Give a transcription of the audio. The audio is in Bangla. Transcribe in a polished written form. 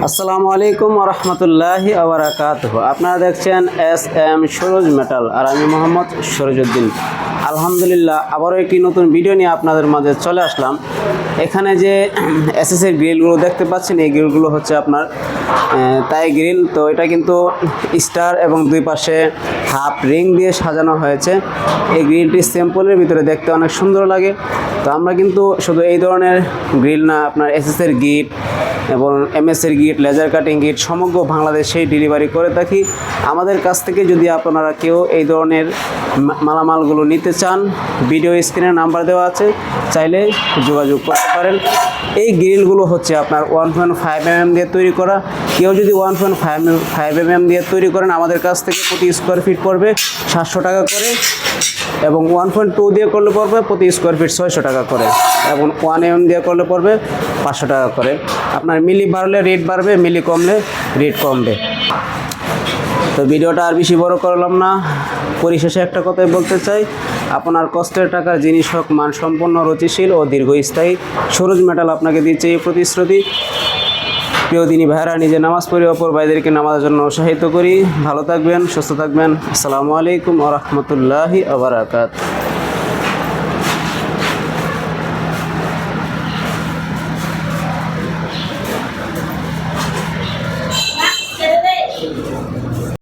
আসসালামু আলাইকুম ওয়া রাহমাতুল্লাহি ওয়া বারাকাতুহু। আপনারা দেখছেন এস সুরজ মেটাল আর আমি মোহাম্মদ সুরজউদ্দিন। আলহামদুলিল্লাহ আবারও একটি নতুন ভিডিও নিয়ে আপনাদের মাঝে চলে আসলাম। এখানে যে এসএসের গ্রিলগুলো দেখতে পাচ্ছেন, এই গ্রিলগুলো হচ্ছে আপনার তাই গ্রিল। তো এটা কিন্তু স্টার এবং দুই পাশে হাফ রিং দিয়ে সাজানো হয়েছে। এই গ্রিলটি স্যাম্পলের ভিতরে দেখতে অনেক সুন্দর লাগে। তো আমরা কিন্তু শুধু এই ধরনের গ্রিল না, আপনার এসএসের গিট এবং এমএসের গিট, লেজার কাটিং গিট সমগ্র বাংলাদেশেই ডেলিভারি করে থাকি। আমাদের কাছ থেকে যদি আপনারা কেউ এই ধরনের মালামালগুলো নিতে চান, ভিডিও স্ক্রিনে নাম্বার দেওয়া আছে, চাইলে যোগাযোগ করতে পারেন। এই গ্রিলগুলো হচ্ছে আপনার 1.5 mm দিয়ে তৈরি করা। কেউ যদি 1.5 mm দিয়ে তৈরি করেন, আমাদের কাছ থেকে প্রতি স্কোয়ার ফিট পড়বে 700 টাকা করে, এবং 1.2 দিয়ে করলে পড়বে প্রতি স্কোয়ার ফিট 600 টাকা করে, এবং 1 mm দিয়ে করলে পড়বে 500 টাকা করে। আপনার মিলি বাড়লে রেট বাড়বে, মিলি কমলে রেট কমবে। তো ভিডিওটা আর বেশি বড় করলাম না, পরিশেষে একটা কথাই বলতে চাই, আপনার কষ্টের টাকার জিনিস হোক মানসম্পন্ন, রুচিশীল ও দীর্ঘস্থায়ী, সুরজ মেটাল আপনাকে দিচ্ছে এই প্রতিশ্রুতি। প্রিয় দিনী ভাইরা, নিজে নামাজ পড়ে অপর ভাইদেরকে নামাজের জন্য উৎসাহিত করি। ভালো থাকবেন, সুস্থ থাকবেন। আসসালামু আলাইকুম ওয়া রাহমাতুল্লাহি ওয়া বারাকাতুহু।